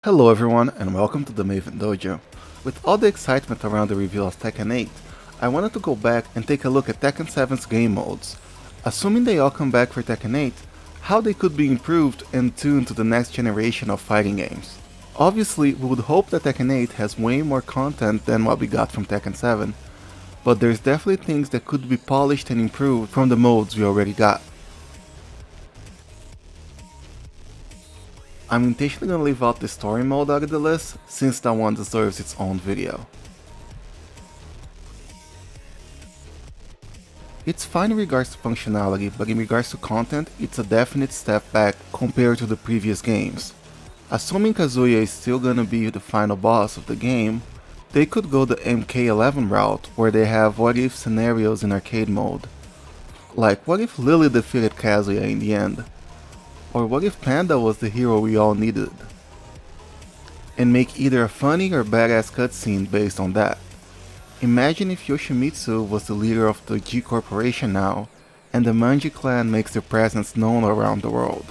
Hello everyone and welcome to the Maven Dojo. With all the excitement around the reveal of Tekken 8, I wanted to go back and take a look at Tekken 7's game modes. Assuming they all come back for Tekken 8, how they could be improved and tuned to the next generation of fighting games. Obviously, we would hope that Tekken 8 has way more content than what we got from Tekken 7, but there's definitely things that could be polished and improved from the modes we already got. I'm intentionally gonna leave out the story mode out of the list, since that one deserves its own video. It's fine in regards to functionality, but in regards to content, it's a definite step back compared to the previous games. Assuming Kazuya is still gonna be the final boss of the game, they could go the MK11 route, where they have what if scenarios in arcade mode. Like, what if Lily defeated Kazuya in the end? Or what if Panda was the hero we all needed? And make either a funny or badass cutscene based on that. Imagine if Yoshimitsu was the leader of the G Corporation now, and the Manji clan makes their presence known around the world.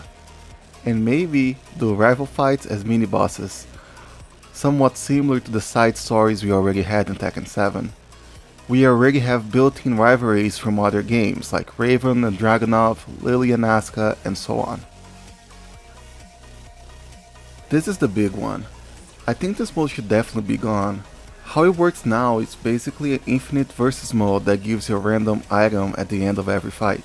And maybe do rival fights as mini-bosses, somewhat similar to the side stories we already had in Tekken 7. We already have built-in rivalries from other games like Raven and Dragunov, Lily and Asuka, and so on. This is the big one. I think this mode should definitely be gone. How it works now is basically an infinite versus mode that gives you a random item at the end of every fight.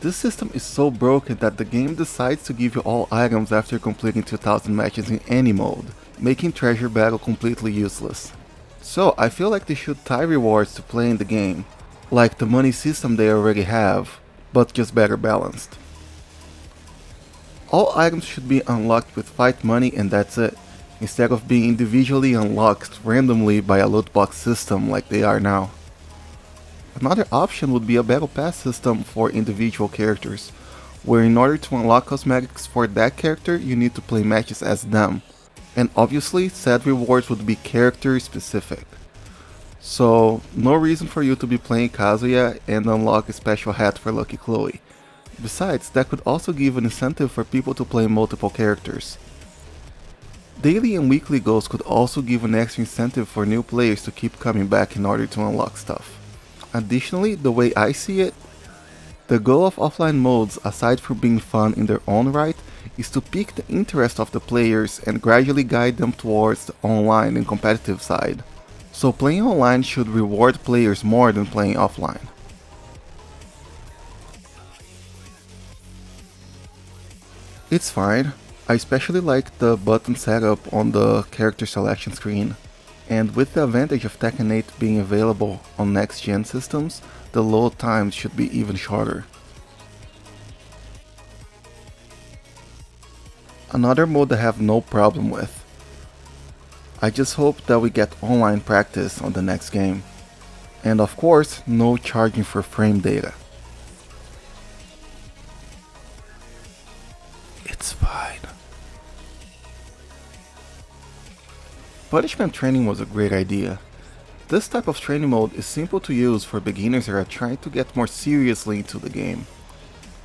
This system is so broken that the game decides to give you all items after completing 2000 matches in any mode, making treasure battle completely useless. So I feel like they should tie rewards to playing the game, like the money system they already have, but just better balanced. All items should be unlocked with fight money and that's it, instead of being individually unlocked randomly by a loot box system like they are now. Another option would be a battle pass system for individual characters, where in order to unlock cosmetics for that character you need to play matches as them, and obviously said rewards would be character specific. So no reason for you to be playing Kazuya and unlock a special hat for Lucky Chloe. Besides, that could also give an incentive for people to play multiple characters. Daily and weekly goals could also give an extra incentive for new players to keep coming back in order to unlock stuff. Additionally, the way I see it, the goal of offline modes, aside from being fun in their own right, is to pique the interest of the players and gradually guide them towards the online and competitive side. So playing online should reward players more than playing offline. It's fine. I especially like the button setup on the character selection screen, and with the advantage of Tekken 8 being available on next gen systems, the load times should be even shorter. Another mode I have no problem with. I just hope that we get online practice on the next game. And of course, no charging for frame data. It's fine. Punishment training was a great idea. This type of training mode is simple to use for beginners that are trying to get more seriously into the game.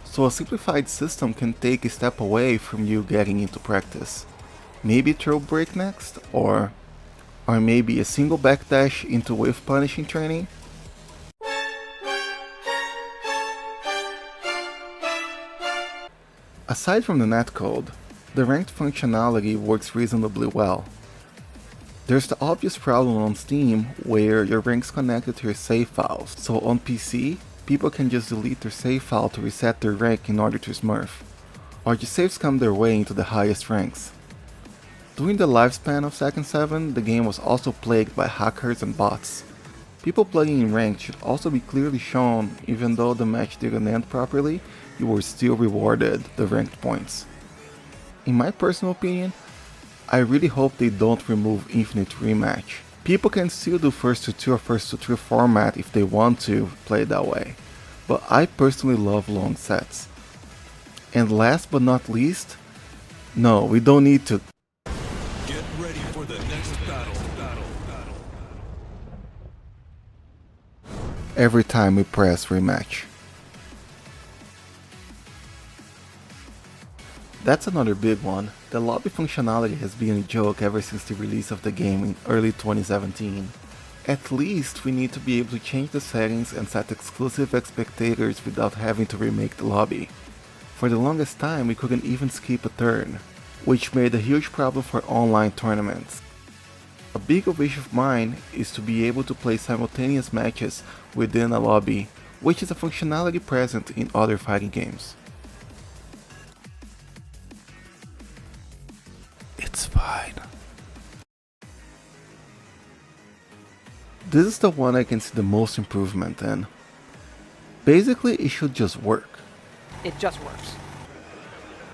So a simplified system can take a step away from you getting into practice. Maybe throw break next, or maybe a single backdash into whiff punishing training. Aside from the netcode, the ranked functionality works reasonably well. There's the obvious problem on Steam where your rank's connected to your save files, so on PC, people can just delete their save file to reset their rank in order to smurf, or your saves come their way into the highest ranks. During the lifespan of Tekken 7, the game was also plagued by hackers and bots. People playing in ranked should also be clearly shown, even though the match didn't end properly, you were still rewarded the ranked points. In my personal opinion, I really hope they don't remove Infinite Rematch. People can still do first to 2 or first to 3 format if they want to play that way, but I personally love long sets. And last but not least, no, we don't need to get ready for the next battle. Every time we press rematch. That's another big one. The lobby functionality has been a joke ever since the release of the game in early 2017. At least we need to be able to change the settings and set exclusive spectators without having to remake the lobby. For the longest time we couldn't even skip a turn, which made a huge problem for online tournaments. A big wish of mine is to be able to play simultaneous matches within a lobby, which is a functionality present in other fighting games. It's fine. This is the one I can see the most improvement in. Basically, it should just work. It just works.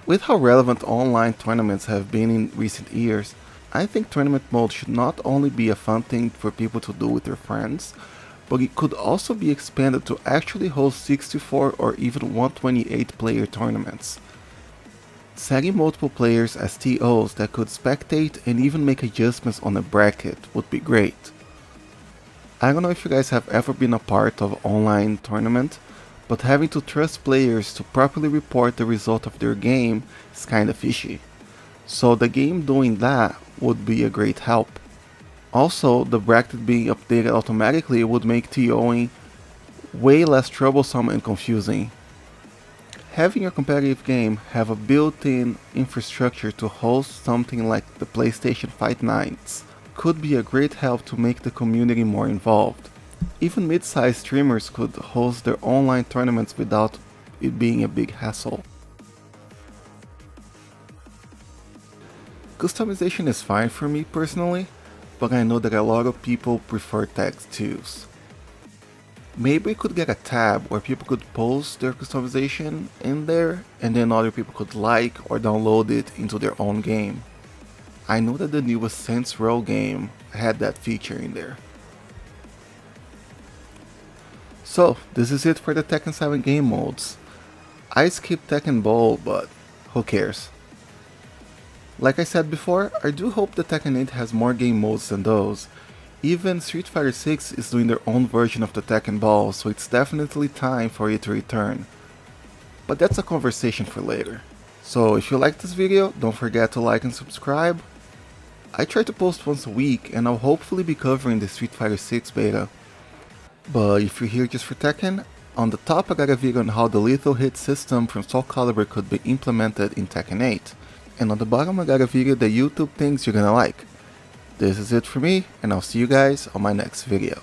With how relevant online tournaments have been in recent years, I think tournament mode should not only be a fun thing for people to do with their friends, but it could also be expanded to actually host 64 or even 128 player tournaments. Setting multiple players as TOs that could spectate and even make adjustments on a bracket would be great. I don't know if you guys have ever been a part of an online tournament, but having to trust players to properly report the result of their game is kinda fishy. So the game doing that would be a great help. Also, the bracket being updated automatically would make TOing way less troublesome and confusing. Having your competitive game have a built-in infrastructure to host something like the PlayStation Fight Nights could be a great help to make the community more involved. Even mid-sized streamers could host their online tournaments without it being a big hassle. Customization is fine for me personally, but I know that a lot of people prefer text tools. Maybe we could get a tab where people could post their customization in there and then other people could like or download it into their own game. I know that the newest Saints Row game had that feature in there. So, this is it for the Tekken 7 game modes. I skipped Tekken Bowl, but who cares? Like I said before, I do hope the Tekken 8 has more game modes than those. Even Street Fighter 6 is doing their own version of the Tekken Ball, so it's definitely time for it to return. But that's a conversation for later. So if you liked this video, don't forget to like and subscribe. I try to post once a week and I'll hopefully be covering the Street Fighter 6 beta. But if you're here just for Tekken, on the top I got a video on how the lethal hit system from Soul Calibur could be implemented in Tekken 8. And on the bottom I got a video that YouTube thinks you're gonna like. This is it for me, and I'll see you guys on my next video.